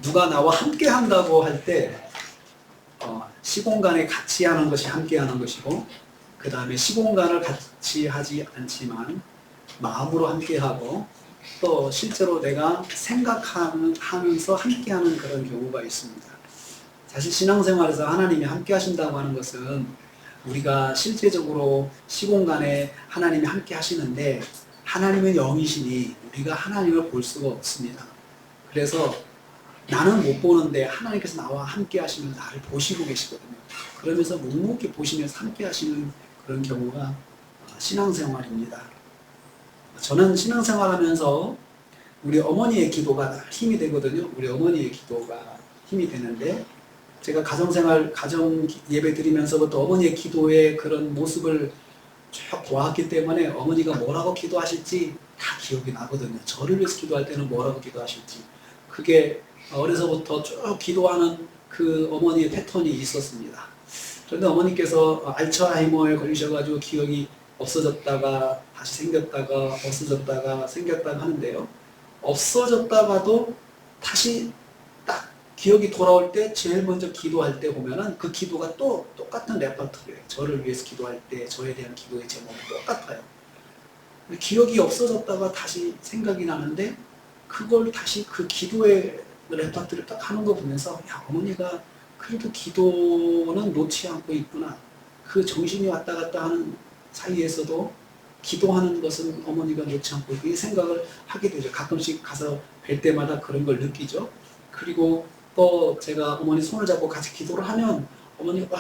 누가 나와 함께 한다고 할 때 시공간에 같이 하는 것이 함께 하는 것이고, 그 다음에 시공간을 같이 하지 않지만 마음으로 함께 하고, 또 실제로 내가 생각하면서 함께 하는 그런 경우가 있습니다. 사실 신앙생활에서 하나님이 함께 하신다고 하는 것은 우리가 실제적으로 시공간에 하나님이 함께 하시는데, 하나님은 영이시니 우리가 하나님을 볼 수가 없습니다. 그래서 나는 못 보는데 하나님께서 나와 함께 하시면 나를 보시고 계시거든요. 그러면서 묵묵히 보시면서 함께 하시는 그런 경우가 신앙생활입니다. 저는 신앙생활하면서 우리 어머니의 기도가 힘이 되거든요. 우리 어머니의 기도가 힘이 되는데, 제가 가정생활, 가정 예배 드리면서부터 어머니의 기도의 그런 모습을 쭉 보았기 때문에 어머니가 뭐라고 기도하실지 다 기억이 나거든요. 저를 위해서 기도할 때는 뭐라고 기도하실지. 그게 어려서부터 쭉 기도하는 그 어머니의 패턴이 있었습니다. 그런데 어머니께서 알츠하이머에 걸리셔가지고 기억이 없어졌다가 다시 생겼다가 없어졌다가 생겼다가 하는데요. 없어졌다가도 다시 딱 기억이 돌아올 때 제일 먼저 기도할 때 보면은 그 기도가 또 똑같은 레퍼토리예요. 저를 위해서 기도할 때 저에 대한 기도의 제목이 똑같아요. 기억이 없어졌다가 다시 생각이 나는데, 그걸 다시 그 기도의 레퍼토리를 딱 하는 거 보면서, 야, 어머니가 그래도 기도는 놓지 않고 있구나. 그 정신이 왔다 갔다 하는 사이에서도 기도하는 것은 어머니가 놓지 않고 이 생각을 하게 되죠. 가끔씩 가서 뵐 때마다 그런 걸 느끼죠. 그리고 또 제가 어머니 손을 잡고 같이 기도를 하면 어머니가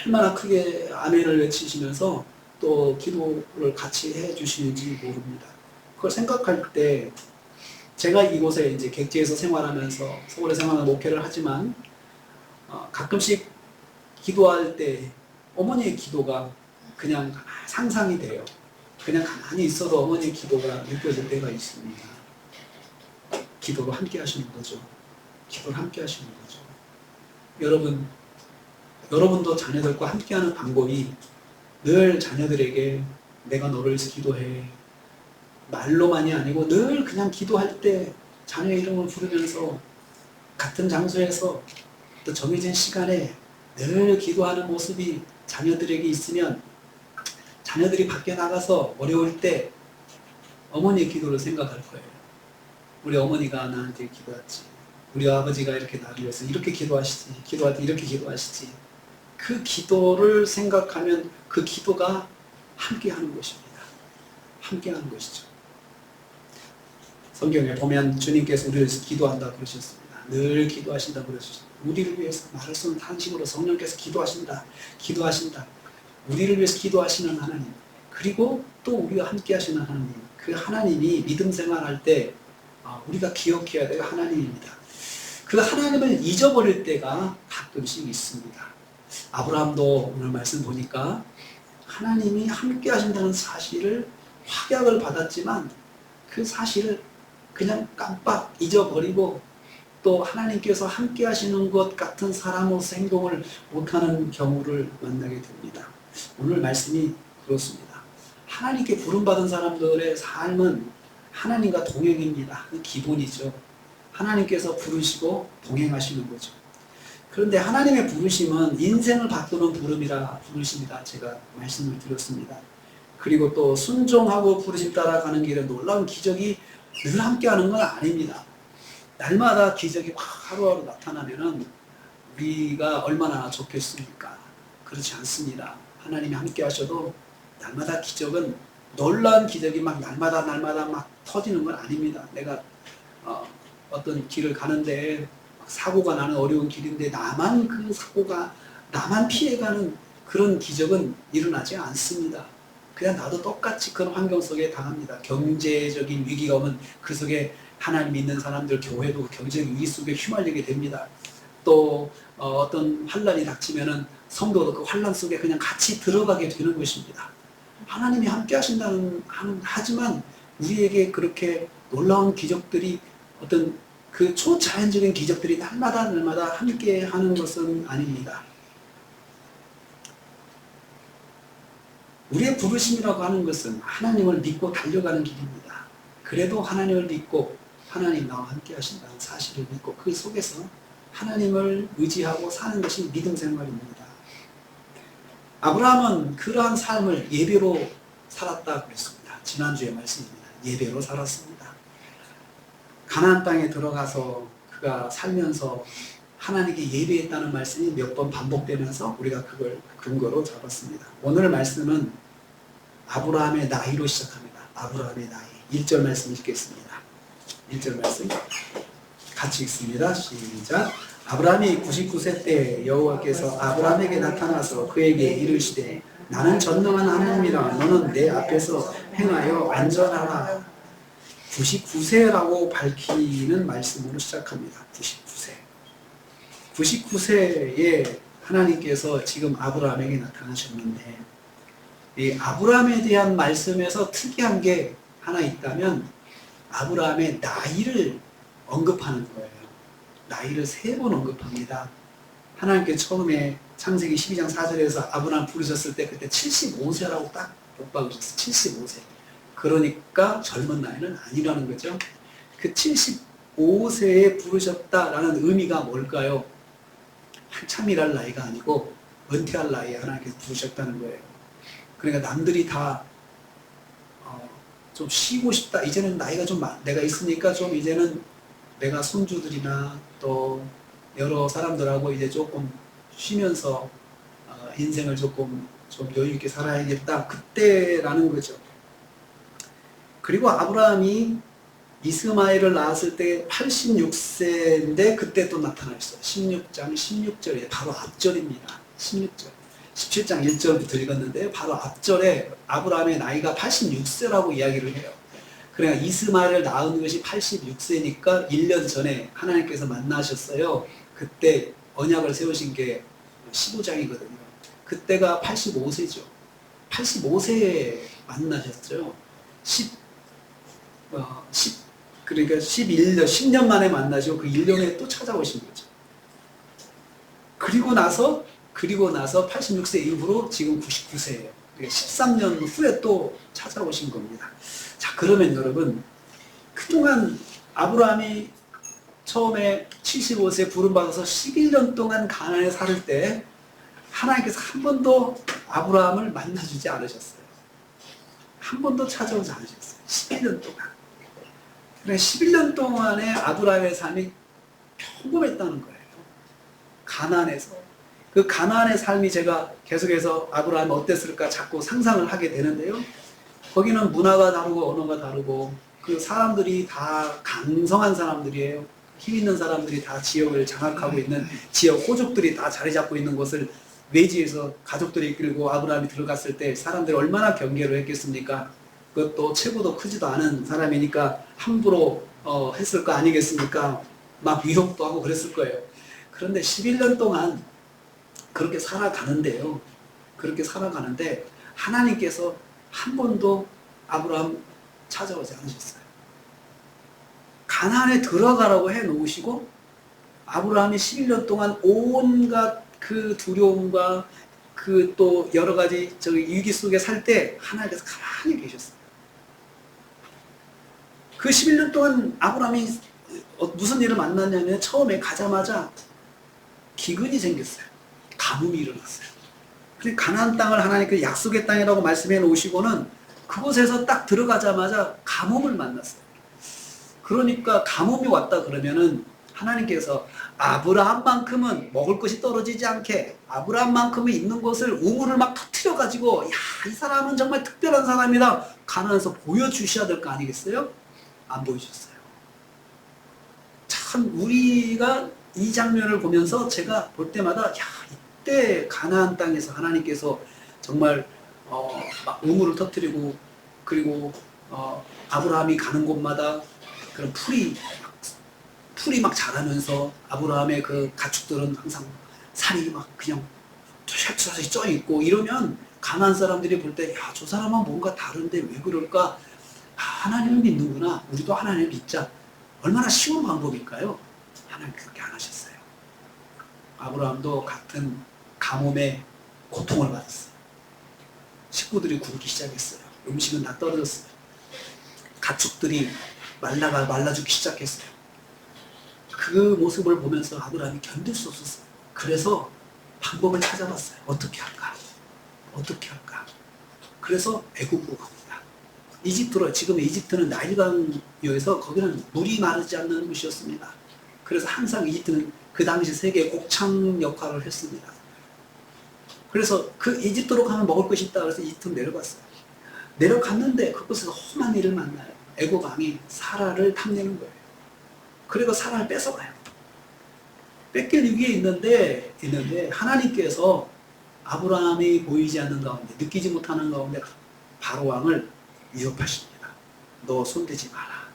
얼마나 크게 아멘을 외치시면서 또 기도를 같이 해주시는지 모릅니다. 그걸 생각할 때 제가 이곳에 이제 객지에서 생활하면서 서울에 생활하는 목회를 하지만 가끔씩 기도할 때 어머니의 기도가 그냥 상상이 돼요. 그냥 가만히 있어도 어머니의 기도가 느껴질 때가 있습니다. 기도로 함께 하시는 거죠. 기도를 함께 하시는 거죠. 여러분도 자녀들과 함께하는 방법이 늘 자녀들에게 내가 너를 위해서 기도해. 말로만이 아니고 늘 그냥 기도할 때 자녀의 이름을 부르면서 같은 장소에서 또 정해진 시간에 늘 기도하는 모습이 자녀들에게 있으면 자녀들이 밖에 나가서 어려울 때 어머니의 기도를 생각할 거예요. 우리 어머니가 나한테 기도했지. 우리 아버지가 이렇게 나를 위해서 이렇게 기도하시지. 기도할 때 이렇게 기도하시지. 그 기도를 생각하면 그 기도가 함께하는 것입니다. 함께하는 것이죠. 성경에 보면 주님께서 우리를 위해서 기도한다 그러셨습니다. 늘 기도하신다 그러셨습니다. 우리를 위해서 말할 수 없는 탄식으로 성령께서 기도하신다. 기도하신다. 우리를 위해서 기도하시는 하나님, 그리고 또 우리와 함께 하시는 하나님, 그 하나님이 믿음 생활할 때 우리가 기억해야 될 하나님입니다. 그 하나님을 잊어버릴 때가 가끔씩 있습니다. 아브라함도 오늘 말씀 보니까 하나님이 함께 하신다는 사실을 확약을 받았지만 그 사실을 그냥 깜빡 잊어버리고 또 하나님께서 함께 하시는 것 같은 사람으로서 행동을 못하는 경우를 만나게 됩니다. 오늘 말씀이 그렇습니다. 하나님께 부름받은 사람들의 삶은 하나님과 동행입니다. 기본이죠. 하나님께서 부르시고 동행하시는 거죠. 그런데 하나님의 부르심은 인생을 바꾸는 부름이라 부르십니다. 제가 말씀을 드렸습니다. 그리고 또 순종하고 부르심 따라가는 길에 놀라운 기적이 늘 함께하는 건 아닙니다. 날마다 기적이 하루하루 나타나면은 우리가 얼마나 좋겠습니까? 그렇지 않습니다. 하나님이 함께 하셔도 날마다 기적은, 놀라운 기적이 막 날마다 막 터지는 건 아닙니다. 내가 어떤 길을 가는데 사고가 나는 어려운 길인데 나만 피해가는 그런 기적은 일어나지 않습니다. 그냥 나도 똑같이 그런 환경 속에 당합니다. 경제적인 위기가 오면 그 속에 하나님 믿는 사람들, 교회도 경제적 위기 속에 휘말리게 됩니다. 또 어떤 환란이 닥치면은 성도도 그 환란 속에 그냥 같이 들어가게 되는 것입니다. 하나님이 함께 하지만 우리에게 그렇게 놀라운 기적들이, 어떤 그 초자연적인 기적들이 날마다 함께 하는 것은 아닙니다. 우리의 부르심이라고 하는 것은 하나님을 믿고 달려가는 길입니다. 그래도 하나님을 믿고 하나님 나와 함께 하신다는 사실을 믿고 그 속에서 하나님을 의지하고 사는 것이 믿음 생활입니다. 아브라함은 그러한 삶을 예배로 살았다고 그랬습니다. 지난주의 말씀입니다. 예배로 살았습니다. 가나안 땅에 들어가서 그가 살면서 하나님께 예배했다는 말씀이 몇 번 반복되면서 우리가 그걸 근거로 잡았습니다. 오늘 말씀은 아브라함의 나이로 시작합니다. 아브라함의 나이. 1절 말씀 읽겠습니다. 1절 말씀 같이 읽습니다. 시작. 아브라함이 99세 때 여호와께서 아브라함에게 나타나서 그에게 이르시되 나는 전능한 하나님이라 너는 내 앞에서 행하여 안전하라. 99세라고 밝히는 말씀으로 시작합니다. 99세. 99세에 하나님께서 지금 아브라함에게 나타나셨는데 이 아브라함에 대한 말씀에서 특이한 게 하나 있다면 아브라함의 나이를 언급하는 거예요. 나이를 3번 언급합니다. 하나님께 처음에 창세기 12장 4절에서 아브라함 부르셨을 때 그때 75세라고 딱 못 박으셨어요. 75세. 그러니까 젊은 나이는 아니라는 거죠. 그 75세에 부르셨다라는 의미가 뭘까요? 한참 일할 나이가 아니고 은퇴할 나이에 하나님께서 부르셨다는 거예요. 그러니까 남들이 다 좀 쉬고 싶다. 이제는 나이가 좀 내가 있으니까 좀 이제는 내가 손주들이나 또 여러 사람들하고 이제 조금 쉬면서 인생을 조금 좀 여유 있게 살아야겠다. 그때라는 거죠. 그리고 아브라함이 이스마엘을 낳았을 때 86세인데 그때 또 나타나셨어요. 16장 16절에 바로 앞절입니다. 16절. 17장 1절부터 읽었는데 바로 앞절에 아브라함의 나이가 86세라고 이야기를 해요. 그러니까 이스마엘을 낳은 것이 86세니까 1년 전에 하나님께서 만나셨어요. 그때 언약을 세우신 게 15장이거든요. 그때가 85세죠. 85세에 만나셨죠. 그러니까 10년 만에 만나시고 그 1년에 또 찾아오신 거죠. 그리고 나서 86세 이후로 지금 99세예요. 13년 후에 또 찾아오신 겁니다. 자, 그러면 여러분, 그동안 아브라함이 처음에 75세 부름받아서 11년 동안 가나안에 살 때 하나님께서 한 번도 아브라함을 만나주지 않으셨어요. 한 번도 찾아오지 않으셨어요. 11년 동안. 그래, 11년 동안의 아브라함의 삶이 평범했다는 거예요. 가나안에서. 그 가나안의 삶이 제가 계속해서 아브라함이 어땠을까 자꾸 상상을 하게 되는데요. 거기는 문화가 다르고 언어가 다르고 그 사람들이 다 강성한 사람들이에요. 힘 있는 사람들이 다 지역을 장악하고 있는 지역 호족들이 다 자리 잡고 있는 곳을 외지에서 가족들이 이끌고 아브라함이 들어갔을 때 사람들이 얼마나 경계를 했겠습니까? 그것도 체구도 크지도 않은 사람이니까 함부로 했을 거 아니겠습니까? 막 위협도 하고 그랬을 거예요. 그런데 11년 동안 그렇게 살아가는데요. 그렇게 살아가는데 하나님께서 한 번도 아브라함 찾아오지 않으셨어요. 가나안에 들어가라고 해놓으시고 아브라함이 11년 동안 온갖 그 두려움과 그 또 여러 가지 위기 속에 살 때 하나님께서 가만히 계셨어요. 그 11년 동안 아브라함이 무슨 일을 만났냐면 처음에 가자마자 기근이 생겼어요. 가뭄이 일어났어요. 근데 가나안 땅을 하나님께서 약속의 땅이라고 말씀해 놓으시고는 그곳에서 딱 들어가자마자 가뭄을 만났어요. 그러니까 가뭄이 왔다 그러면은 하나님께서 아브라함만큼은 먹을 것이 떨어지지 않게 아브라함만큼은 있는 곳을 우물을 막 터뜨려 가지고 야, 이 사람은 정말 특별한 사람이다 가나안에서 보여주셔야 될 거 아니겠어요? 안 보여주셨어요. 참 우리가 이 장면을 보면서 제가 볼 때마다 야, 이때 가나안 땅에서 하나님께서 정말 막 우물을 터뜨리고 그리고 아브라함이 가는 곳마다 그런 풀이 막 자라면서 아브라함의 그 가축들은 항상 살이 막 그냥 쇠쇠쇠 쪄 있고 이러면 가나안 사람들이 볼 때 야, 저 사람은 뭔가 다른데 왜 그럴까? 아, 하나님을 믿는구나. 우리도 하나님을 믿자. 얼마나 쉬운 방법일까요? 하나님 그렇게 안 하셨어요. 아브라함도 같은 가뭄에 고통을 받았어요. 식구들이 굶기 시작했어요. 음식은 다 떨어졌어요. 가축들이 말라 죽기 시작했어요. 그 모습을 보면서 아브라함이 견딜 수 없었어요. 그래서 방법을 찾아봤어요. 어떻게 할까? 그래서 애굽으로 갑니다. 이집트로, 지금 이집트는 나일강요에서 거기는 물이 마르지 않는 곳이었습니다. 그래서 항상 이집트는 그 당시 세계 곡창 역할을 했습니다. 그래서 그 이집트로 가면 먹을 것이 있다 그래서 이집트로 내려갔어요. 내려갔는데 그곳에서 험한 일을 만나요. 애굽 왕이 사라를 탐내는 거예요. 그리고 사라를 뺏어가요. 뺏길 위기에 있는데 하나님께서 아브라함이 보이지 않는 가운데, 느끼지 못하는 가운데 바로 왕을 위협하십니다. 너 손대지 마라.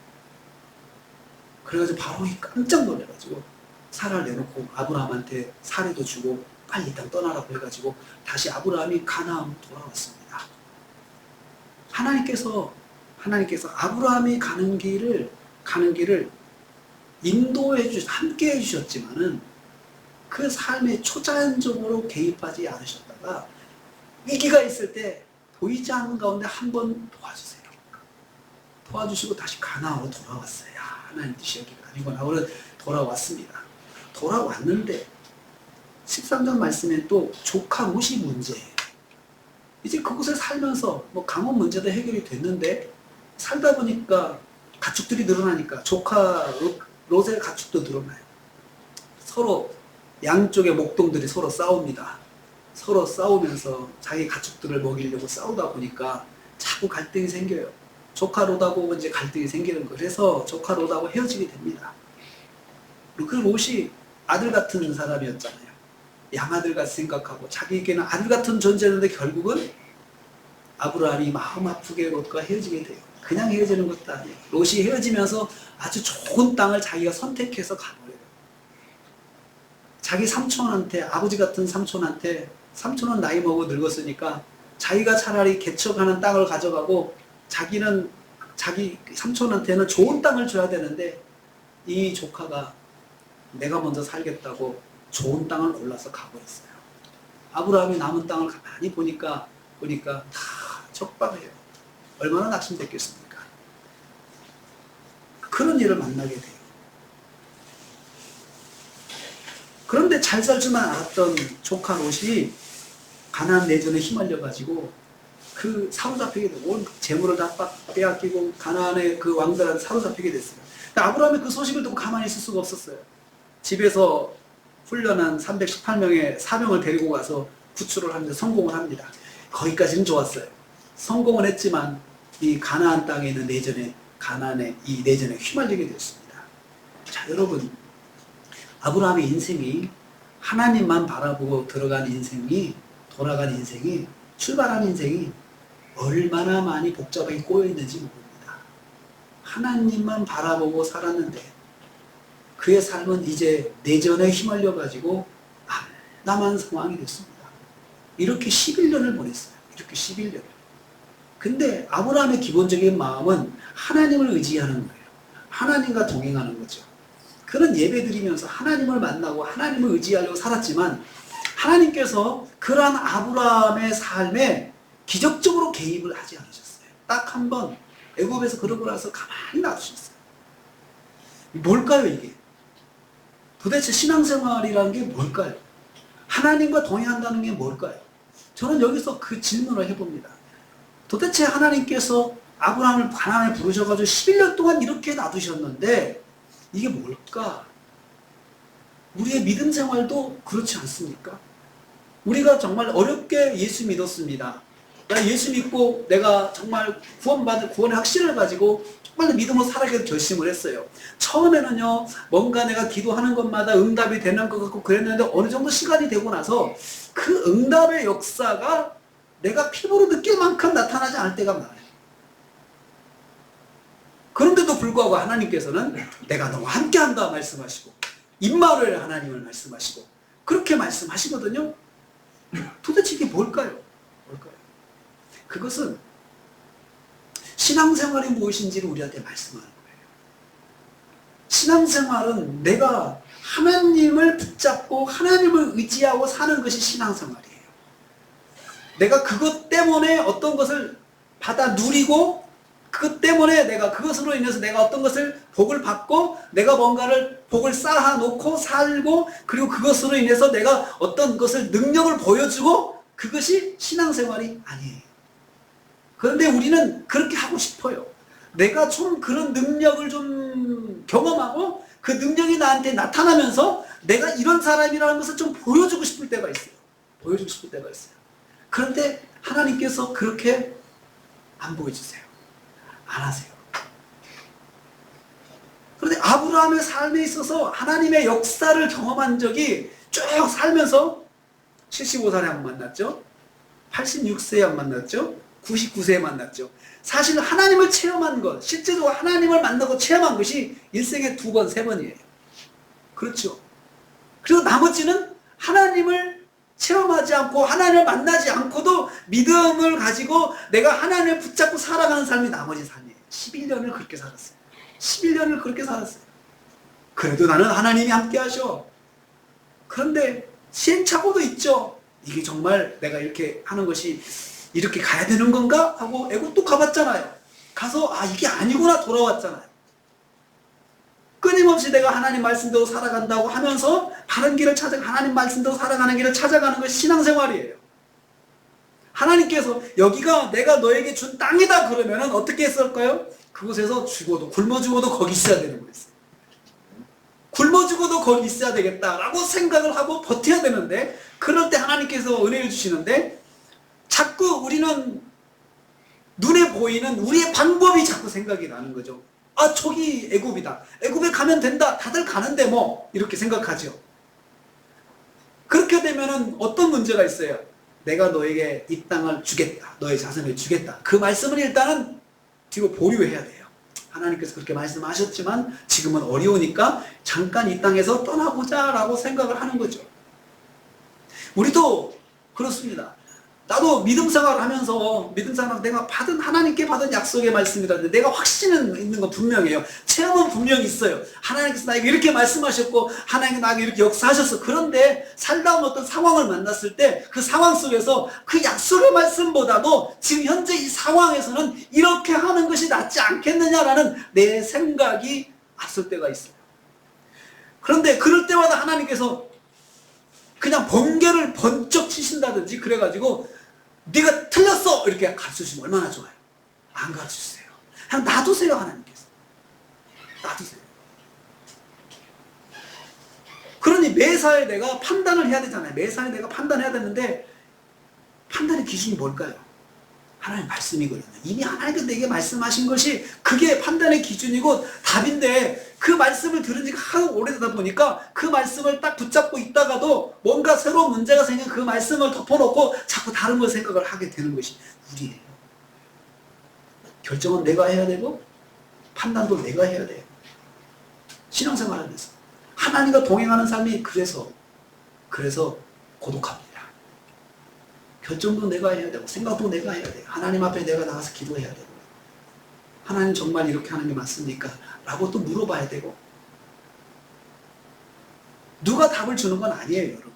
그래가지고 바로이 깜짝 놀래가지고 사라를 내놓고 아브라함한테 사례도 주고 빨리 일단 떠나라고 해가지고 다시 아브라함이 가나안으로 돌아왔습니다. 하나님께서 아브라함이 가는 길을 함께 해주셨지만은 그 삶에 초자연적으로 개입하지 않으셨다가 위기가 있을 때 보이지 않는 가운데 한번 도와주세요. 도와주시고 다시 가나안으로 돌아왔어요. 하나님 뜻이 여기가 아니구나. 오늘 돌아왔습니다. 돌아왔는데 13절 말씀에 또 조카 롯이 문제예요. 이제 그곳에 살면서 뭐 강원 문제도 해결이 됐는데 살다 보니까 가축들이 늘어나니까 조카 롯의 가축도 늘어나요. 서로 양쪽의 목동들이 서로 싸웁니다. 서로 싸우면서 자기 가축들을 먹이려고 싸우다 보니까 자꾸 갈등이 생겨요. 조카 롯하고 이제 갈등이 생기는 거예요. 그래서 조카 롯하고 헤어지게 됩니다. 그 롯이 아들 같은 사람이었잖아요. 양아들 같이 생각하고 자기에게는 아들 같은 존재였는데 결국은 아브라함이 마음 아프게 롯과 헤어지게 돼요. 그냥 헤어지는 것도 아니에요. 롯이 헤어지면서 아주 좋은 땅을 자기가 선택해서 가버려요. 자기 삼촌한테, 아버지 같은 삼촌한테, 삼촌은 나이 먹어 늙었으니까 자기가 차라리 개척하는 땅을 가져가고 자기는 자기 삼촌한테는 좋은 땅을 줘야 되는데 이 조카가 내가 먼저 살겠다고 좋은 땅을 골라서 가버렸어요. 아브라함이 남은 땅을 가만히 보니까 다 적박해요. 얼마나 낙심됐겠습니까? 그런 일을 만나게 돼요. 그런데 잘 살 줄만 알았던 조카 롯이 가나안 내전에 휘말려가지고 그 사로잡히게 되고 온 재물을 다 빼앗기고 가나안의 그 왕들한테 사로잡히게 됐어요. 아브라함이 그 소식을 듣고 가만히 있을 수가 없었어요. 집에서 훈련한 318명의 사병을 데리고 가서 구출을 하는데 성공을 합니다. 거기까지는 좋았어요. 성공을 했지만 이 가나안 땅에 있는 가나안의 이 내전에 휘말리게 됐습니다. 자, 여러분, 아브라함의 인생이 하나님만 바라보고 돌아간 인생이 출발한 인생이 얼마나 많이 복잡하게 꼬여있는지 모릅니다. 하나님만 바라보고 살았는데 그의 삶은 이제 내전에 휘말려가지고 암담한 상황이 됐습니다. 이렇게 11년을 보냈어요. 이렇게 11년을. 근데 아브라함의 기본적인 마음은 하나님을 의지하는 거예요. 하나님과 동행하는 거죠. 그런 예배 드리면서 하나님을 만나고 하나님을 의지하려고 살았지만 하나님께서 그러한 아브라함의 삶에 기적적으로 개입을 하지 않으셨어요. 딱 한 번 애굽에서 그러고 나서 가만히 놔두셨어요. 뭘까요, 이게? 도대체 신앙생활이라는 게 뭘까요? 하나님과 동행한다는 게 뭘까요? 저는 여기서 그 질문을 해봅니다. 도대체 하나님께서 아브라함을 가나안에 부르셔가지고 11년 동안 이렇게 놔두셨는데 이게 뭘까? 우리의 믿음 생활도 그렇지 않습니까? 우리가 정말 어렵게 예수 믿었습니다. 나 예수 믿고 내가 정말 구원의 확신을 가지고 정말 믿음으로 살아가기로 결심을 했어요. 처음에는요, 뭔가 내가 기도하는 것마다 응답이 되는 것 같고 그랬는데 어느 정도 시간이 되고 나서 그 응답의 역사가 내가 피부로 느낄 만큼 나타나지 않을 때가 많아요. 그런데도 불구하고 하나님께서는 내가 너와 함께한다 말씀하시고 임마누엘 하나님을 말씀하시고 그렇게 말씀하시거든요. 도대체 이게 뭘까요? 그것은 신앙생활이 무엇인지를 우리한테 말씀하는 거예요. 신앙생활은 내가 하나님을 붙잡고 하나님을 의지하고 사는 것이 신앙생활이에요. 내가 그것 때문에 어떤 것을 받아 누리고 그 때문에 내가 그것으로 인해서 내가 어떤 것을 복을 받고 내가 뭔가를 복을 쌓아놓고 살고 그리고 그것으로 인해서 내가 어떤 것을 능력을 보여주고 그것이 신앙생활이 아니에요. 그런데 우리는 그렇게 하고 싶어요. 내가 좀 그런 능력을 좀 경험하고 그 능력이 나한테 나타나면서 내가 이런 사람이라는 것을 좀 보여주고 싶을 때가 있어요. 보여주고 싶을 때가 있어요. 그런데 하나님께서 그렇게 안 보여주세요. 안 하세요. 그런데 아브라함의 삶에 있어서 하나님의 역사를 경험한 적이 쭉 살면서 75살에 한 번 만났죠. 86세에 한 번 만났죠. 99세에 만났죠. 사실 하나님을 체험한 것, 실제로 하나님을 만나고 체험한 것이 일생에 2번, 3번이에요. 그렇죠. 그리고 나머지는 하나님을 체험하지 않고 하나님을 만나지 않고도 믿음을 가지고 내가 하나님을 붙잡고 살아가는 삶이 나머지 삶이에요. 11년을 그렇게 살았어요. 11년을 그렇게 살았어요. 그래도 나는 하나님이 함께 하셔. 그런데 시행착오도 있죠. 이게 정말 내가 이렇게 하는 것이 이렇게 가야 되는 건가? 하고 애국도 가봤잖아요. 가서 이게 아니구나 돌아왔잖아요. 끊임없이 내가 하나님 말씀대로 살아간다고 하면서 바른 길을 찾아 하나님 말씀대로 살아가는 길을 찾아가는 것이 신앙생활이에요. 하나님께서 여기가 내가 너에게 준 땅이다 그러면은 어떻게 했을까요? 그곳에서 죽어도 굶어 죽어도 거기 있어야 되는 거였어요. 굶어 죽어도 거기 있어야 되겠다라고 생각을 하고 버텨야 되는데 그럴 때 하나님께서 은혜를 주시는데 자꾸 우리는 눈에 보이는 우리의 방법이 자꾸 생각이 나는 거죠. 저기 애굽이다. 애굽에 가면 된다. 다들 가는데 뭐 이렇게 생각하죠. 그렇게 되면은 어떤 문제가 있어요? 내가 너에게 이 땅을 주겠다. 너의 자손을 주겠다. 그 말씀을 일단은 뒤로 보류해야 돼요. 하나님께서 그렇게 말씀하셨지만 지금은 어려우니까 잠깐 이 땅에서 떠나보자 라고 생각을 하는 거죠. 우리도 그렇습니다. 나도 믿음 생활을 하면서 내가 하나님께 받은 약속의 말씀이라는데 내가 확신은 있는 건 분명해요. 체험은 분명히 있어요. 하나님께서 나에게 이렇게 말씀하셨고 하나님께서 나에게 이렇게 역사하셨어. 그런데 살다 보면 어떤 상황을 만났을 때 그 상황 속에서 그 약속의 말씀보다도 지금 현재 이 상황에서는 이렇게 하는 것이 낫지 않겠느냐라는 내 생각이 앞설 때가 있어요. 그런데 그럴 때마다 하나님께서 그냥 번개를 번쩍 치신다든지 그래가지고 네가 틀렸어 이렇게 가르쳐주시면 얼마나 좋아요. 안 가르쳐주세요. 그냥 놔두세요. 하나님께서 놔두세요. 그러니 매사에 내가 판단을 해야 되잖아요. 매사에 내가 판단해야 되는데 판단의 기준이 뭘까요? 하나님의 말씀이거든요. 이미 하나님께서 내게 말씀하신 것이 그게 판단의 기준이고 답인데 그 말씀을 들은 지가 하도 오래되다 보니까 그 말씀을 딱 붙잡고 있다가도 뭔가 새로운 문제가 생기면 그 말씀을 덮어놓고 자꾸 다른 걸 생각을 하게 되는 것이 우리예요. 결정은 내가 해야 되고 판단도 내가 해야 돼요. 신앙생활하면서 하나님과 동행하는 삶이 그래서 고독합니다. 결정도 내가 해야 되고 생각도 내가 해야 돼요. 하나님 앞에 내가 나가서 기도해야 되고 하나님 정말 이렇게 하는 게 맞습니까? 라고 또 물어봐야 되고 누가 답을 주는 건 아니에요. 여러분.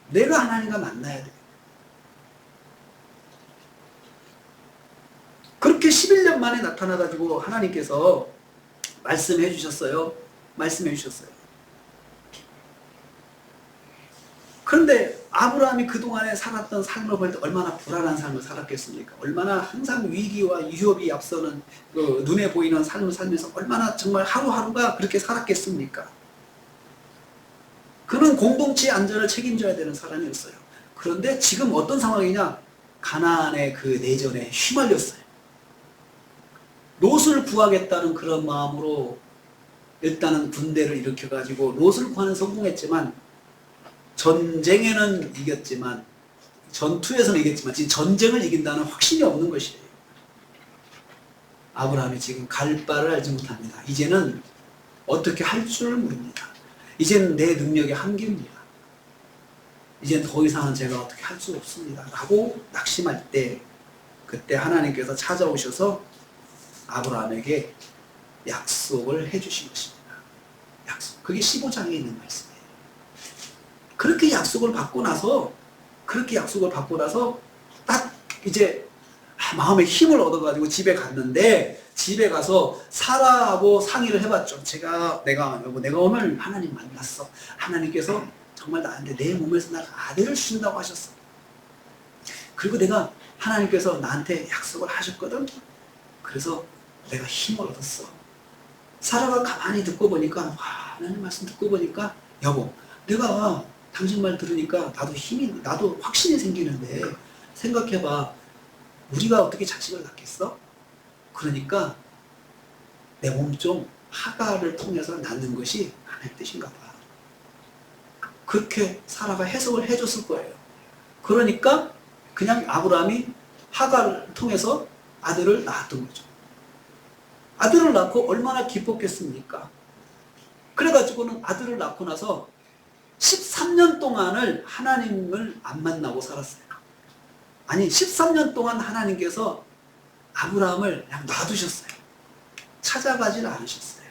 내가 하나님과 만나야 돼요. 그렇게 11년 만에 나타나가지고 하나님께서 말씀해 주셨어요. 말씀해 주셨어요. 그런데 아브라함이 그동안에 살았던 삶을 볼 때 얼마나 불안한 삶을 살았겠습니까? 얼마나 항상 위기와 위협이 앞서는 그 눈에 보이는 삶을 살면서 얼마나 정말 하루하루가 그렇게 살았겠습니까? 그는 공동체의 안전을 책임져야 되는 사람이었어요. 그런데 지금 어떤 상황이냐? 가나안의 그 내전에 휘말렸어요. 롯을 구하겠다는 그런 마음으로 일단은 군대를 일으켜가지고 롯을 구하는 성공했지만 전쟁에는 이겼지만 전투에서는 이겼지만 지금 전쟁을 이긴다는 확신이 없는 것이에요. 아브라함이 지금 갈 바를 알지 못합니다. 이제는 어떻게 할 줄 모릅니다. 이제는 내 능력의 한계입니다. 이제는 더 이상은 제가 어떻게 할 수 없습니다. 라고 낙심할 때 그때 하나님께서 찾아오셔서 아브라함에게 약속을 해주신 것입니다. 약속. 그게 15장에 있는 말씀이에요. 그렇게 약속을 받고 나서 딱 이제 마음에 힘을 얻어가지고 집에 갔는데, 집에 가서 사라하고 상의를 해봤죠. 내가 오늘 하나님 만났어. 하나님께서 정말 나한테 내 몸에서 날 아들을 주신다고 하셨어. 그리고 내가 하나님께서 나한테 약속을 하셨거든. 그래서 내가 힘을 얻었어. 사라가 가만히 듣고 보니까, 하나님 말씀 듣고 보니까, 여보, 내가 당신 말 들으니까 나도 확신이 생기는데, 생각해봐. 우리가 어떻게 자식을 낳겠어? 그러니까 내 몸 좀 하가를 통해서 낳는 것이 하나님의 뜻인가 봐. 그렇게 사라가 해석을 해줬을 거예요. 그러니까 그냥 아브라함이 하가를 통해서 아들을 낳았던 거죠. 아들을 낳고 얼마나 기뻤겠습니까? 그래가지고는 아들을 낳고 나서 13년 동안을 하나님을 안 만나고 살았어요. 아니, 13년 동안 하나님께서 아브라함을 그냥 놔두셨어요. 찾아가지는 않으셨어요.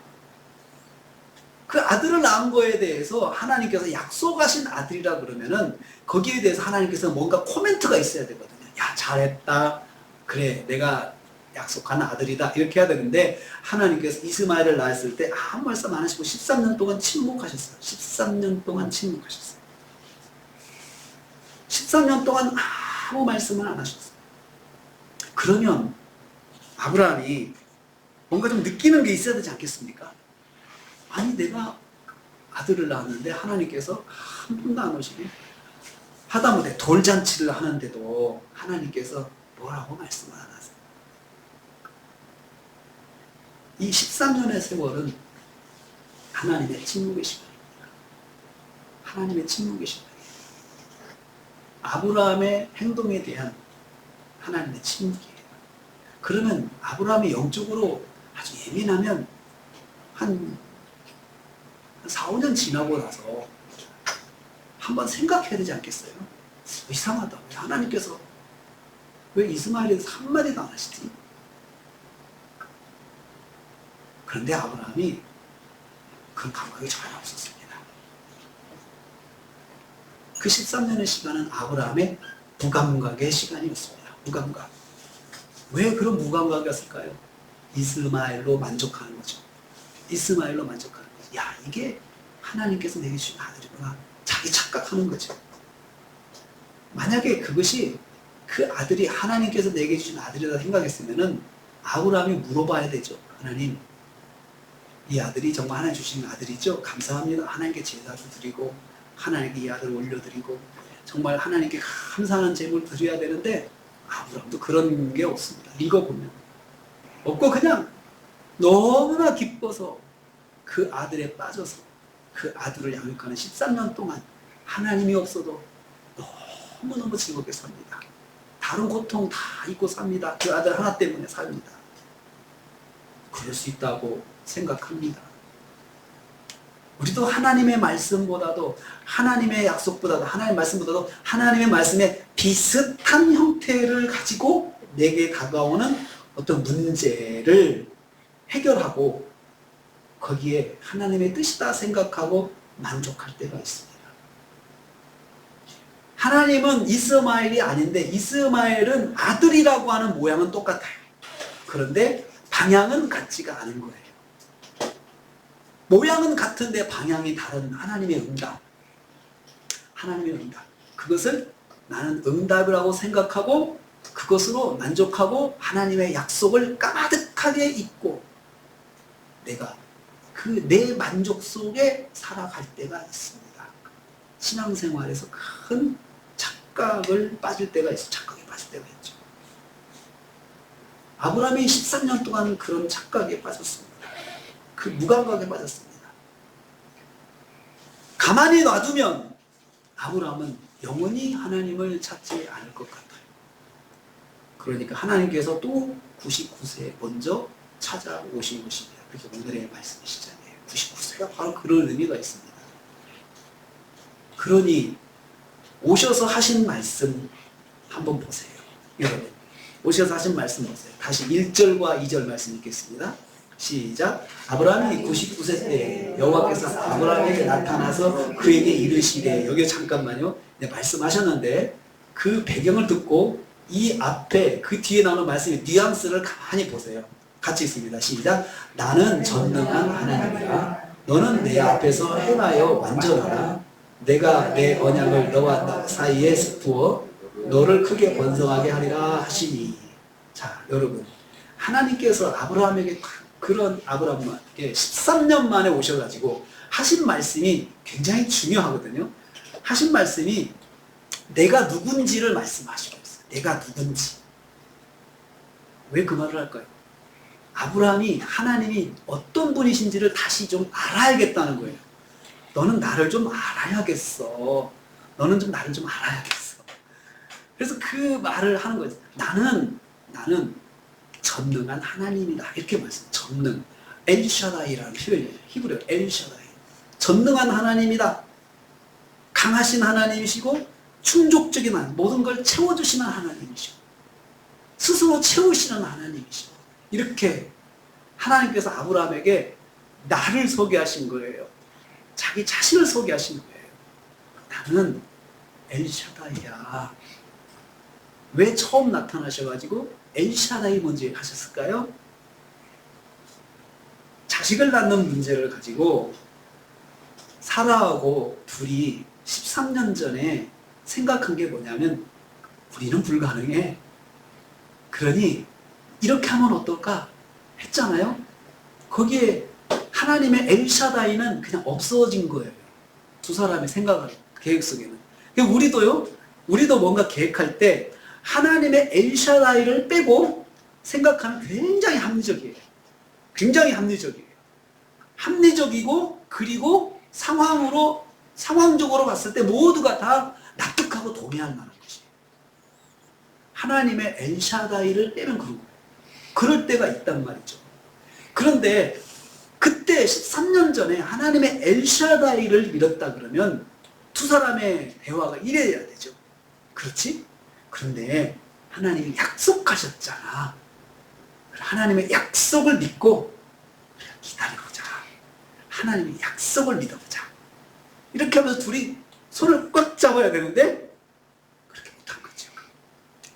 그 아들을 낳은 거에 대해서 하나님께서 약속하신 아들이라 그러면은 거기에 대해서 하나님께서 뭔가 코멘트가 있어야 되거든요. 야, 잘했다. 그래, 내가 약속한 아들이다. 이렇게 해야 되는데, 하나님께서 이스마엘을 낳았을 때 아무 말씀 안 하시고 13년 동안 침묵하셨어요. 13년 동안 침묵하셨어요. 13년 동안 아무 말씀을 안 하셨어요. 그러면 아브라함이 뭔가 좀 느끼는 게 있어야 되지 않겠습니까? 아니, 내가 아들을 낳았는데 하나님께서 한 번도 안 오시네. 하다못해 돌잔치를 하는데도 하나님께서 뭐라고 말씀을 안 하세요. 이 13년의 세월은 하나님의 침묵의 시간입니다. 하나님의 침묵의 시간이에요. 아브라함의 행동에 대한 하나님의 침묵이에요. 그러면 아브라함이 영적으로 아주 예민하면 한 4, 5년 지나고 나서 한번 생각해야 되지 않겠어요? 이상하다. 왜 하나님께서 왜 이스마엘에 대해서 한마디도 안 하시지? 그런데 아브라함이 그런 감각이 전혀 없었습니다. 그 13년의 시간은 아브라함의 무감각의 시간이었습니다. 무감각. 왜 그런 무감각이었을까요? 이스마엘로 만족하는 거죠. 이스마엘로 만족하는 거죠. 야, 이게 하나님께서 내게 주신 아들이구나. 자기 착각하는 거죠. 만약에 그것이 그 아들이 하나님께서 내게 주신 아들이라 생각했으면은 아브라함이 물어봐야 되죠. 하나님, 이 아들이 정말 하나님 주신 아들이죠? 감사합니다. 하나님께 제사도 드리고 하나님께 이 아들을 올려드리고 정말 하나님께 감사하는 제물을 드려야 되는데 아브라함도 그런 게 없습니다. 읽어보면 없고 그냥 너무나 기뻐서 그 아들에 빠져서 그 아들을 양육하는 13년 동안 하나님이 없어도 너무너무 즐겁게 삽니다. 다른 고통 다 잊고 삽니다. 그 아들 하나 때문에 삽니다. 그럴 수 있다고 생각합니다. 우리도 하나님의 말씀보다도 하나님의 약속보다도 하나님의 말씀보다도 하나님의 말씀에 비슷한 형태를 가지고 내게 다가오는 어떤 문제를 해결하고 거기에 하나님의 뜻이다 생각하고 만족할 때가 있습니다. 하나님은 이스마엘이 아닌데 이스마엘은 아들이라고 하는 모양은 똑같아요. 그런데 방향은 같지가 않은 거예요. 모양은 같은데 방향이 다른 하나님의 응답. 하나님의 응답. 그것을 나는 응답이라고 생각하고 그것으로 만족하고 하나님의 약속을 까마득하게 잊고 내가 그 내 만족 속에 살아갈 때가 있습니다. 신앙생활에서 큰 착각을 빠질 때가 있어. 착각에 빠질 때가 있죠. 아브라함이 13년 동안 그런 착각에 빠졌습니다. 그 무감각에 빠졌습니다. 가만히 놔두면 아브라함은 영원히 하나님을 찾지 않을 것 같아요. 그러니까 하나님께서 또 99세에 먼저 찾아오신 것입니다. 그래서 오늘의 말씀의 시작이에요. 99세가 바로 그런 의미가 있습니다. 그러니 오셔서 하신 말씀 한번 보세요. 여러분 오셔서 하신 말씀 보세요. 다시 1절과 2절 말씀 읽겠습니다. 시작. 아브라함이 99세 때 여호와께서 아브라함에게 나타나서 그에게 이르시되, 여기 잠깐만요. 네, 말씀하셨는데 그 배경을 듣고 이 앞에 그 뒤에 나오는 말씀의 뉘앙스를 가만히 보세요. 같이 있습니다. 시작. 나는 전능한 하나님이라. 너는 내 앞에서 행하여 완전하라. 내가 내 언약을 너와 너 사이에 부어 너를 크게 번성하게 하리라 하시니. 자, 여러분, 하나님께서 아브라함에게 그런 아브라함에게 13년 만에 오셔가지고 하신 말씀이 굉장히 중요하거든요. 하신 말씀이 내가 누군지를 말씀하시고 있어요. 내가 누군지. 왜 그 말을 할까요? 아브라함이 하나님이 어떤 분이신지를 다시 좀 알아야겠다는 거예요. 너는 나를 좀 알아야겠어. 너는 좀 나를 좀 알아야겠어. 그래서 그 말을 하는 거예요. 나는 전능한 하나님이다. 이렇게 말씀. 전능. 엘샤다이라는 표현이에요. 히브리어 엘샤다이. 전능한 하나님이다. 강하신 하나님이시고 충족적인 하나님, 모든 걸 채워주시는 하나님이시고 스스로 채우시는 하나님이시고 이렇게 하나님께서 아브라함에게 나를 소개하신 거예요. 자기 자신을 소개하신 거예요. 나는 엘샤다이야. 왜 처음 나타나셔가지고 엘샤다이 먼저 하셨을까요? 자식을 낳는 문제를 가지고 사라하고 둘이 13년 전에 생각한 게 뭐냐면 우리는 불가능해. 그러니 이렇게 하면 어떨까 했잖아요. 거기에 하나님의 엘샤다이는 그냥 없어진 거예요. 두 사람의 생각을 계획 속에는. 우리도 뭔가 계획할 때 하나님의 엘샤다이를 빼고 생각하면 굉장히 합리적이에요. 굉장히 합리적이에요. 합리적이고 그리고 상황적으로 봤을 때 모두가 다 납득하고 동의할 만한 것이에요. 하나님의 엘샤다이를 빼면 그런 거예요. 그럴 때가 있단 말이죠. 그런데 그때 13년 전에 하나님의 엘샤다이를 믿었다 그러면 두 사람의 대화가 이래야 되죠. 그렇지? 그런데 하나님이 약속하셨잖아. 하나님의 약속을 믿고 기다려보자. 하나님의 약속을 믿어보자. 이렇게 하면서 둘이 손을 꽉 잡아야 되는데 그렇게 못한 거죠.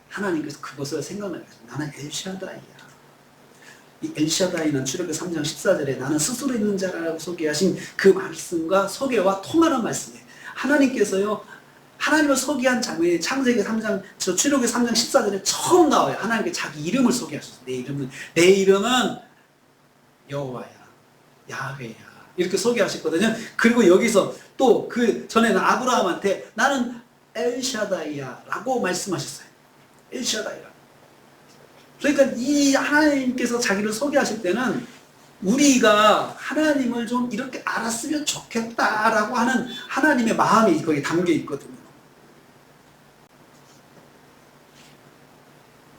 하나님께서 그것을 생각나게 하죠. 나는 엘샤다이야. 이 엘샤다이는 출애굽기 3장 14절에 나는 스스로 있는 자라고 소개하신 그 말씀과 소개와 통하는 말씀이에요. 하나님께서요, 하나님을 소개한 장면이 창세기 3장, 출애굽기 3장 14절에 처음 나와요. 하나님께 자기 이름을 소개하셨어요. 내 이름은 여호와야, 야훼야. 이렇게 소개하셨거든요. 그리고 여기서 또 그 전에는 아브라함한테 나는 엘샤다이야 라고 말씀하셨어요. 엘샤다이야. 그러니까 이 하나님께서 자기를 소개하실 때는 우리가 하나님을 좀 이렇게 알았으면 좋겠다라고 하는 하나님의 마음이 거기에 담겨 있거든요.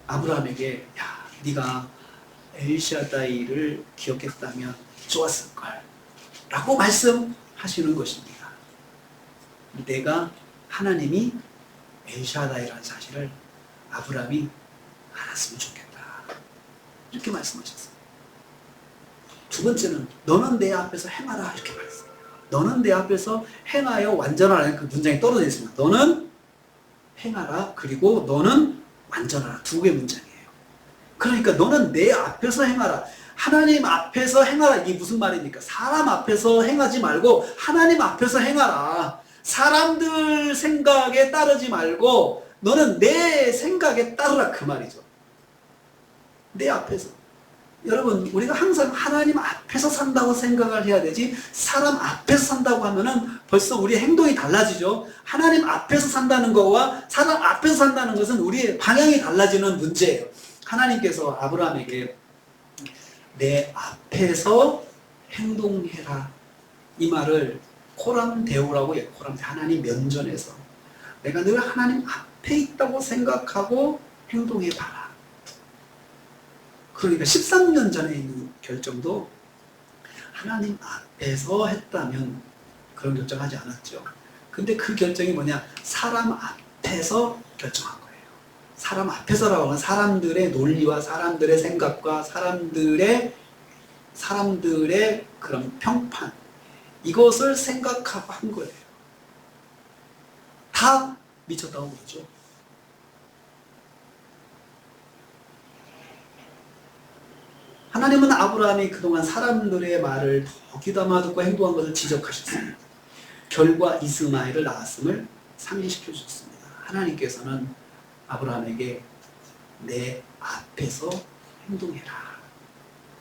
아브라함에게 야, 네가 엘샤다이를 기억했다면 좋았을걸 라고 말씀하시는 것입니다. 내가 하나님이 엘샤다이라는 사실을 아브라함이 알았으면 좋겠다. 이렇게 말씀하셨어요. 두 번째는 너는 내 앞에서 행하라 이렇게 말했어요. 너는 내 앞에서 행하여 완전하라는 그 문장이 떨어져 있습니다. 너는 행하라 그리고 너는 완전하라 두 개의 문장이에요. 그러니까 너는 내 앞에서 행하라. 하나님 앞에서 행하라. 이게 무슨 말입니까? 사람 앞에서 행하지 말고 하나님 앞에서 행하라. 사람들 생각에 따르지 말고 너는 내 생각에 따르라 그 말이죠. 내 앞에서. 여러분 우리가 항상 하나님 앞에서 산다고 생각을 해야 되지 사람 앞에서 산다고 하면은 벌써 우리의 행동이 달라지죠. 하나님 앞에서 산다는 것과 사람 앞에서 산다는 것은 우리의 방향이 달라지는 문제예요. 하나님께서 아브라함에게 내 앞에서 행동해라 이 말을 코람데오라고 해요. 코람데 하나님 면전에서 내가 늘 하나님 앞에 있다고 생각하고 행동해봐라. 그러니까 13년 전에 있는 결정도 하나님 앞에서 했다면 그런 결정하지 않았죠. 근데 그 결정이 뭐냐? 사람 앞에서 결정한 거예요. 사람 앞에서라고 하면 사람들의 논리와 사람들의 생각과 사람들의 그런 평판 이것을 생각하고 한 거예요. 다 미쳤다고 그러죠. 하나님은 아브라함이 그동안 사람들의 말을 더 귀담아 듣고 행동한 것을 지적하셨습니다. 결과 이스마엘을 낳았음을 상기시켜 주셨습니다. 하나님께서는 아브라함에게 내 앞에서 행동해라.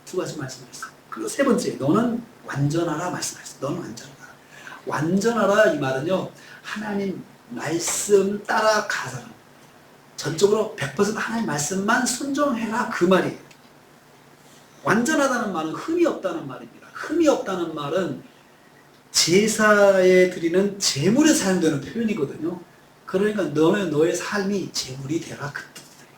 두 가지 말씀하셨어요. 그리고 세 번째, 너는 완전하라 말씀하셨어요. 너는 완전하라. 완전하라 이 말은요, 하나님 말씀 따라가서 전적으로 100% 하나님 말씀만 순종해라 그 말이에요. 완전하다는 말은 흠이 없다는 말입니다. 흠이 없다는 말은 제사에 드리는 제물에 사용되는 표현이거든요. 그러니까 너는 너의 삶이 제물이 되라 그 뜻이에요.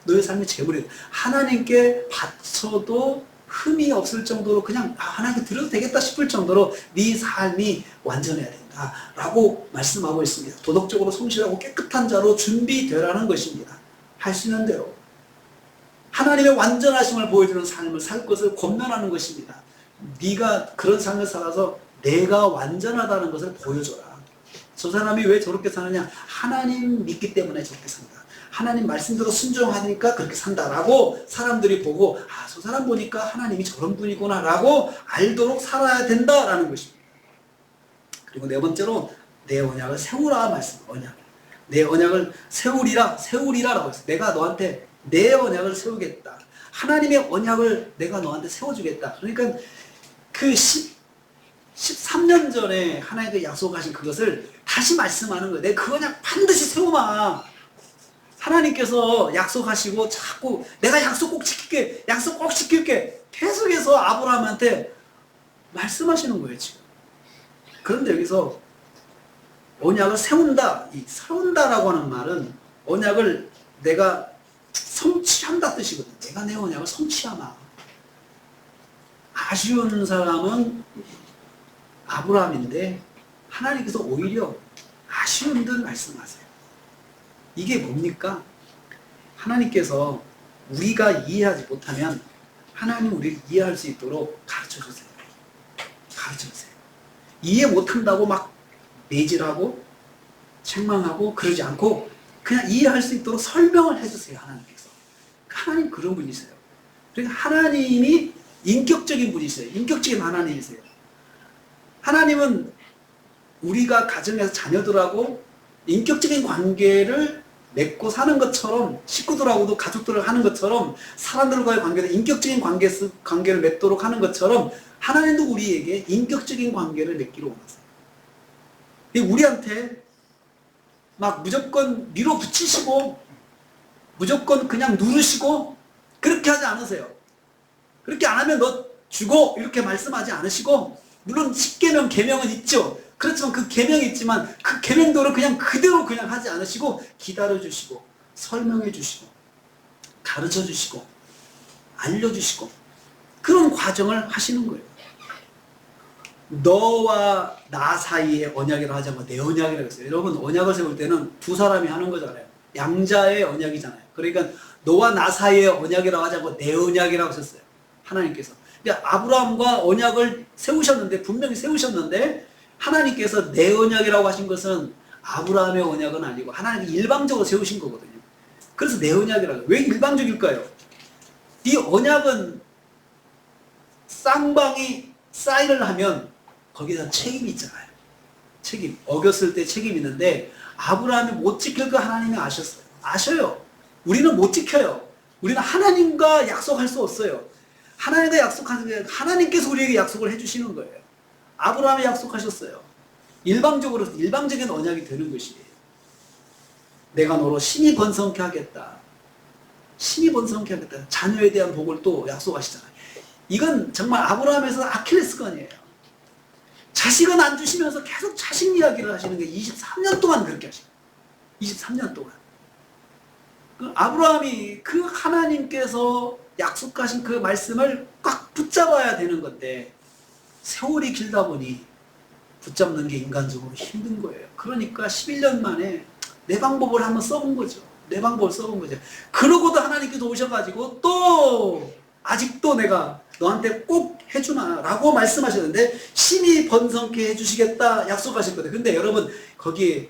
너의 삶이 제물이 되라. 하나님께 바쳐도 흠이 없을 정도로 그냥 하나님께 드려도 되겠다 싶을 정도로 네 삶이 완전해야 된다 라고 말씀하고 있습니다. 도덕적으로 성실하고 깨끗한 자로 준비되라는 것입니다. 할 수 있는 대로 하나님의 완전하심을 보여주는 삶을 살 것을 권면하는 것입니다. 네가 그런 삶을 살아서 내가 완전하다는 것을 보여줘라. 저 사람이 왜 저렇게 사느냐? 하나님 믿기 때문에 저렇게 산다. 하나님 말씀대로 순종하니까 그렇게 산다라고 사람들이 보고 저 사람 보니까 하나님이 저런 분이구나 라고 알도록 살아야 된다라는 것입니다. 그리고 네 번째로 내 언약을 세우라 말씀. 언약. 내 언약을 세우리라라고 했어요. 내가 너한테 내 언약을 세우겠다. 하나님의 언약을 내가 너한테 세워주겠다. 그러니까 그 13년 전에 하나님께 약속하신 그것을 다시 말씀하는 거예요. 내가 그 언약 반드시 세우마. 하나님께서 약속하시고 자꾸 내가 약속 꼭 지킬게, 약속 꼭 지킬게 계속해서 아브라함한테 말씀하시는 거예요 지금. 그런데 여기서 언약을 세운다, 이 세운다라고 하는 말은 언약을 내가 성취한다 뜻이거든요. 내가 내 언약을 성취하마. 아쉬운 사람은 아브라함인데 하나님께서 오히려 아쉬운 듯 말씀하세요. 이게 뭡니까? 하나님께서 우리가 이해하지 못하면 하나님 우리를 이해할 수 있도록 가르쳐주세요. 가르쳐주세요. 이해 못한다고 막 매질하고 책망하고 그러지 않고 그냥 이해할 수 있도록 설명을 해주세요. 하나님께서. 하나님 그런 분이세요. 그러니까 하나님이 인격적인 분이세요. 인격적인 하나님이세요. 하나님은 우리가 가정에서 자녀들하고 인격적인 관계를 맺고 사는 것처럼, 식구들하고도 가족들을 하는 것처럼, 사람들과의 관계도 인격적인 관계를 맺도록 하는 것처럼 하나님도 우리에게 인격적인 관계를 맺기를 원하세요. 우리한테 막 무조건 밀어붙이시고 무조건 그냥 누르시고 그렇게 하지 않으세요. 그렇게 안 하면 너 죽어 이렇게 말씀하지 않으시고, 물론 10계명 계명은 있죠. 그렇지만 그 계명이 있지만 그 계명대로 그냥 그대로 그냥 하지 않으시고 기다려주시고 설명해주시고 가르쳐주시고 알려주시고 그런 과정을 하시는 거예요. 너와 나 사이의 언약이라고 하지 않고 내 언약이라고 했어요. 여러분 언약을 세울 때는 두 사람이 하는 거잖아요. 양자의 언약이잖아요. 그러니까 너와 나 사이의 언약이라고 하지 않고 내 언약이라고 하셨어요. 하나님께서. 그러니까 아브라함과 언약을 세우셨는데, 분명히 세우셨는데 하나님께서 내 언약이라고 하신 것은 아브라함의 언약은 아니고 하나님이 일방적으로 세우신 거거든요. 그래서 내 언약이라고. 왜 일방적일까요? 이 언약은 쌍방이 사인을 하면 거기다 책임이 있잖아요. 책임. 어겼을 때 책임이 있는데 아브라함이 못 지킬 거 하나님이 아셨어요. 아셔요. 우리는 못 지켜요. 우리는 하나님과 약속할 수 없어요. 하나님과 약속하는 게 하나님께서 우리에게 약속을 해주시는 거예요. 아브라함이 약속하셨어요. 일방적인 언약이 되는 것이에요. 내가 너로 심히 번성케 하겠다. 심히 번성케 하겠다. 자녀에 대한 복을 또 약속하시잖아요. 이건 정말 아브라함에서 아킬레스건이에요. 자식은 안 주시면서 계속 자식 이야기를 하시는 게 23년 동안 그렇게 하시고 23년 동안. 아브라함이 그 하나님께서 약속하신 그 말씀을 꽉 붙잡아야 되는 건데 세월이 길다 보니 붙잡는 게 인간적으로 힘든 거예요. 그러니까 11년 만에 내 방법을 한번 써본 거죠. 내 방법을 써본 거죠. 그러고도 하나님께서 오셔가지고 또 아직도 내가 너한테 꼭 해주나 라고 말씀하셨는데 심히 번성케 해주시겠다 약속하셨거든요. 근데 여러분 거기에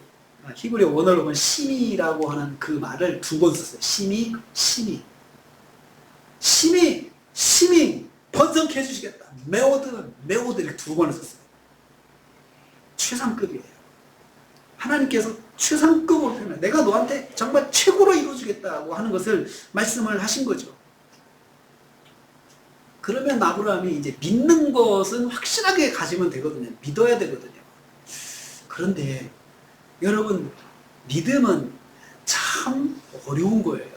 히브리어 원어로 보면 심히라고 하는 그 말을 두 번 썼어요. 심히 심히 번성케 해주시겠다. 메오드 이렇게 2번을 썼어요. 최상급이에요. 하나님께서 최상급으로 표현해. 내가 너한테 정말 최고로 이루어주겠다고 하는 것을 말씀을 하신 거죠. 그러면 아브라함이 이제 믿는 것은 확실하게 가지면 되거든요. 믿어야 되거든요. 그런데 여러분, 믿음은 참 어려운 거예요.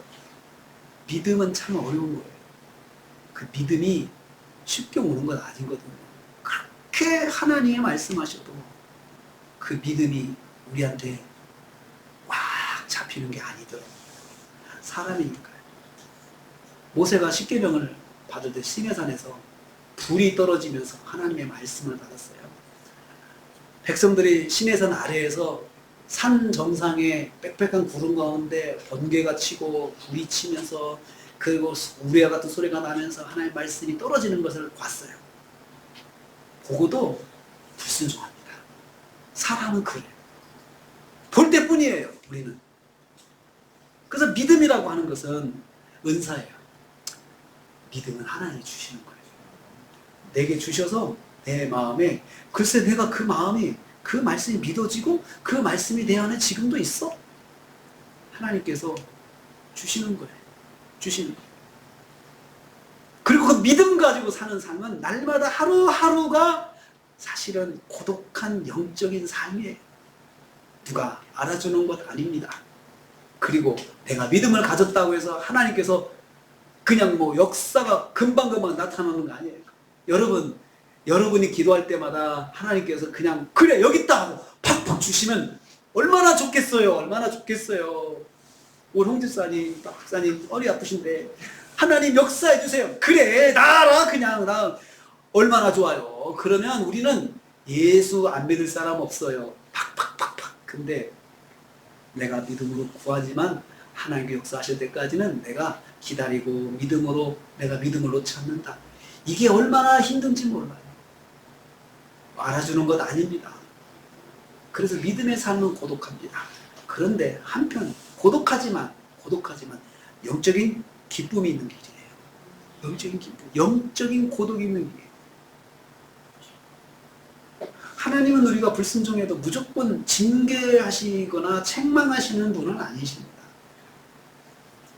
믿음은 참 어려운 거예요. 그 믿음이 쉽게 오는 건 아니거든요. 그렇게 하나님이 말씀하셔도 그 믿음이 우리한테 꽉 잡히는 게 아니더라고요. 사람이니까요. 모세가 십계명을 받을 때 시내산에서 불이 떨어지면서 하나님의 말씀을 받았어요. 백성들이 시내산 아래에서 산 정상에 빽빽한 구름 가운데 번개가 치고 불이 치면서 그리고 우레와 같은 소리가 나면서 하나님의 말씀이 떨어지는 것을 봤어요. 보고도 불순종합니다. 사람은 그래요. 볼 때뿐이에요, 우리는. 그래서 믿음이라고 하는 것은 은사예요. 믿음은 하나님이 주시는 거예요. 내게 주셔서 내 마음에, 글쎄 내가 그 마음이, 그 말씀이 믿어지고 그 말씀이 내 안에 지금도 있어? 하나님께서 주시는 거예요. 주시는 거예요. 그리고 그 믿음 가지고 사는 삶은 날마다 하루하루가 사실은 고독한 영적인 삶이에요. 누가 알아주는 것 아닙니다. 그리고 내가 믿음을 가졌다고 해서 하나님께서 그냥 뭐 역사가 금방금방 나타나는 거 아니에요. 여러분이 기도할 때마다 하나님께서 그냥 그래 여기 있다 하고 팍팍 주시면 얼마나 좋겠어요. 얼마나 좋겠어요. 우리 홍집사님, 박사님 허리 아프신데 하나님 역사해 주세요. 그래 나라 그냥 나 얼마나 좋아요. 그러면 우리는 예수 안 믿을 사람 없어요. 팍팍팍팍. 근데 내가 믿음으로 구하지만 하나님께 역사하실 때까지는 내가 기다리고 믿음으로 내가 믿음을 놓지 않는다. 이게 얼마나 힘든지 몰라요. 알아주는 것 아닙니다. 그래서 믿음의 삶은 고독합니다. 그런데 한편 고독하지만 영적인 기쁨이 있는 길이에요. 영적인 기쁨, 영적인 고독이 있는 길이에요. 하나님은 우리가 불순종해도 무조건 징계하시거나 책망하시는 분은 아니십니다.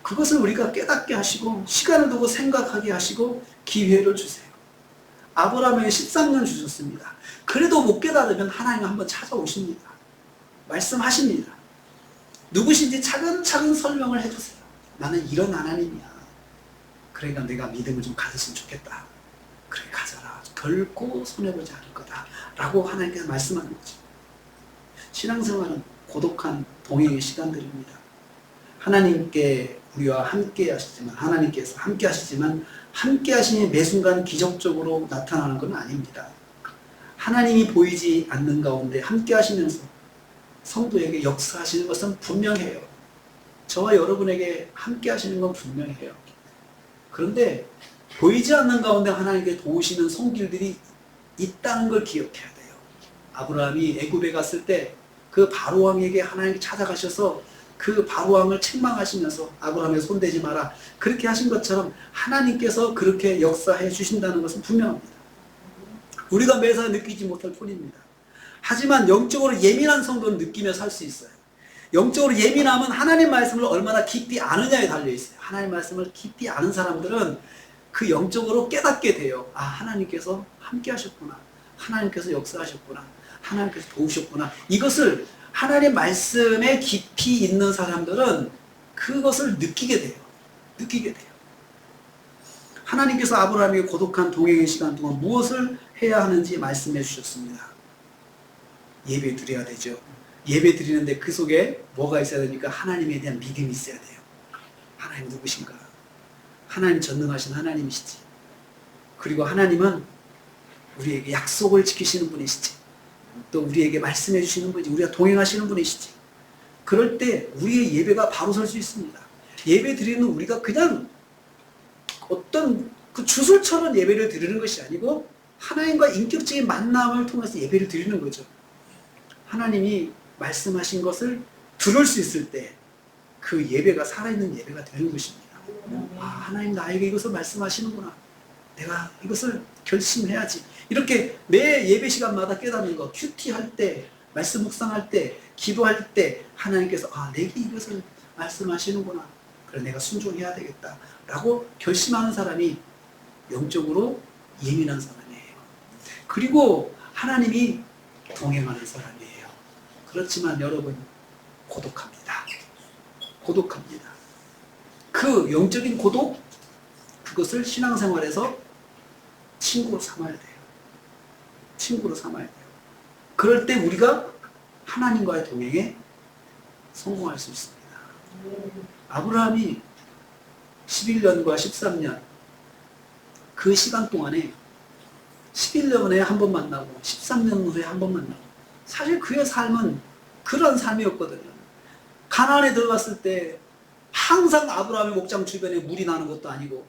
그것을 우리가 깨닫게 하시고 시간을 두고 생각하게 하시고 기회를 주세요. 아브라함에게 13년 주셨습니다. 그래도 못 깨달으면 하나님 한번 찾아오십니다. 말씀하십니다. 누구신지 차근차근 설명을 해주세요. 나는 이런 하나님이야. 그러니까 내가 믿음을 좀 가졌으면 좋겠다. 그래 가져라. 결코 손해보지 않을 거다. 라고 하나님께서 말씀하는 거죠. 신앙생활은 고독한 동행의 시간들입니다. 하나님께 우리와 함께 하시지만 하나님께서 함께 하시지만 함께 하시니 매 순간 기적적으로 나타나는 건 아닙니다. 하나님이 보이지 않는 가운데 함께 하시면서 성도에게 역사하시는 것은 분명해요. 저와 여러분에게 함께 하시는 건 분명해요. 그런데 보이지 않는 가운데 하나님께 도우시는 손길들이 있다는 걸 기억해야 돼요. 아브라함이 애굽에 갔을 때 그 바로왕에게 하나님께 찾아가셔서 그 바로왕을 책망하시면서 아브라함에 손대지 마라 그렇게 하신 것처럼 하나님께서 그렇게 역사해 주신다는 것은 분명합니다. 우리가 매사 느끼지 못할 뿐입니다. 하지만 영적으로 예민한 성도는 느끼며 살 수 있어요. 영적으로 예민함은 하나님 말씀을 얼마나 깊이 아느냐에 달려있어요. 하나님 말씀을 깊이 아는 사람들은 그 영적으로 깨닫게 돼요. 아, 하나님께서 함께 하셨구나. 하나님께서 역사하셨구나. 하나님께서 도우셨구나. 이것을 하나님 말씀에 깊이 있는 사람들은 그것을 느끼게 돼요. 느끼게 돼요. 하나님께서 아브라함에게 고독한 동행의 시간 동안 무엇을 해야 하는지 말씀해 주셨습니다. 예배 드려야 되죠. 예배 드리는데 그 속에 뭐가 있어야 되니까 하나님에 대한 믿음이 있어야 돼요. 하나님 누구신가? 하나님 전능하신 하나님이시지. 그리고 하나님은 우리에게 약속을 지키시는 분이시지. 또 우리에게 말씀해 주시는 분이지. 우리가 동행하시는 분이시지. 그럴 때 우리의 예배가 바로 설 수 있습니다. 예배 드리는 우리가 그냥 어떤 그 주술처럼 예배를 드리는 것이 아니고 하나님과 인격적인 만남을 통해서 예배를 드리는 거죠. 하나님이 말씀하신 것을 들을 수 있을 때 그 예배가 살아있는 예배가 되는 것입니다. 아, 하나님 나에게 이것을 말씀하시는구나. 내가 이것을 결심해야지. 이렇게 매 예배 시간마다 깨닫는 거, 큐티할 때, 말씀 묵상할 때, 기도할 때 하나님께서 내게 이것을 말씀하시는구나. 그래 내가 순종해야 되겠다. 라고 결심하는 사람이 영적으로 예민한 사람이에요. 그리고 하나님이 동행하는 사람이에요. 그렇지만 여러분 고독합니다. 고독합니다. 그 영적인 고독, 그것을 신앙생활에서 친구로 삼아야 돼요. 친구로 삼아야 돼요. 그럴 때 우리가 하나님과의 동행에 성공할 수 있습니다. 아브라함이 11년과 13년 그 시간 동안에 11년에 한 번 만나고 13년 후에 한 번 만나고, 사실 그의 삶은 그런 삶이었거든요. 가나안에 들어갔을 때 항상 아브라함의 목장 주변에 물이 나는 것도 아니고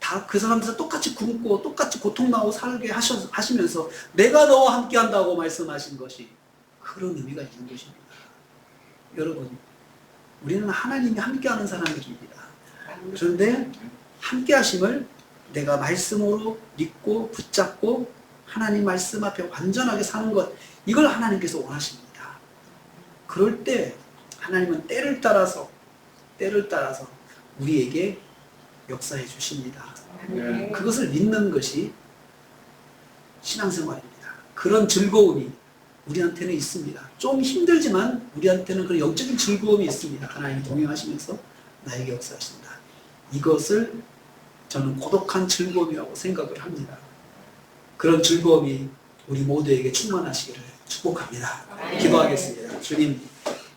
다 그 사람들 똑같이 굶고 똑같이 고통나고 살게 하시면서 내가 너와 함께 한다고 말씀하신 것이 그런 의미가 있는 것입니다. 여러분, 우리는 하나님이 함께하는 사람들입니다. 그런데 함께하심을 내가 말씀으로 믿고 붙잡고 하나님 말씀 앞에 완전하게 사는 것, 이걸 하나님께서 원하십니다. 그럴 때 하나님은 때를 따라서 우리에게 역사해 주십니다. 그것을 믿는 것이 신앙생활입니다. 그런 즐거움이 우리한테는 있습니다. 좀 힘들지만 우리한테는 그런 영적인 즐거움이 있습니다. 하나님이 동행하시면서 나에게 역사하신다. 이것을 저는 고독한 즐거움이라고 생각을 합니다. 그런 즐거움이 우리 모두에게 충만하시기를 축복합니다. 기도하겠습니다. 주님,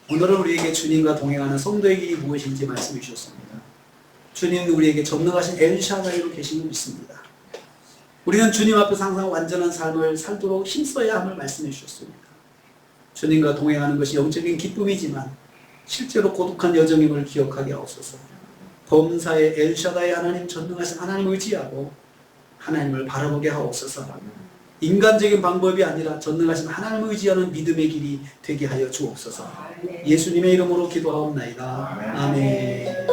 오늘은 우리에게 주님과 동행하는 성도의 길이 무엇인지 말씀해 주셨습니다. 주님은 우리에게 전능하신 엘샤다이로 계신 줄 믿습니다. 우리는 주님 앞에서 항상 완전한 삶을 살도록 힘써야 함을 말씀해 주셨습니다. 주님과 동행하는 것이 영적인 기쁨이지만 실제로 고독한 여정임을 기억하게 하옵소서. 범사의 엘샤다이 하나님, 전능하신 하나님을 의지하고 하나님을 바라보게 하옵소서. 인간적인 방법이 아니라 전능하신 하나님을 의지하는 믿음의 길이 되게 하여 주옵소서. 예수님의 이름으로 기도하옵나이다. 아멘.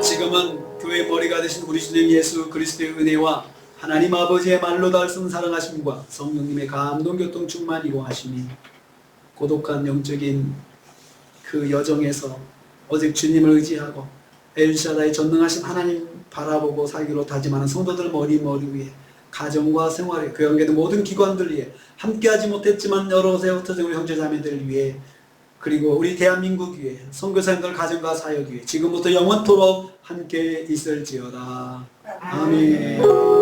지금은 교회 머리가 되신 우리 주님 예수 그리스도의 은혜와 하나님 아버지의 말로 닿을수 사랑하심과 성령님의 감동 교통 충만 이루하심이 고독한 영적인 그 여정에서 오직 주님을 의지하고 엘샤다이 전능하신 하나님 바라보고 살기로 다짐하는 성도들 머리 위에, 가정과 생활에, 교회관계의 모든 기관들 위해, 함께하지 못했지만 여러 곳에 흩어진 우리 형제자매들 위해, 그리고 우리 대한민국 위해, 선교사님들 가정과 사역 위해 지금부터 영원토록 함께 있을지어다. 아멘.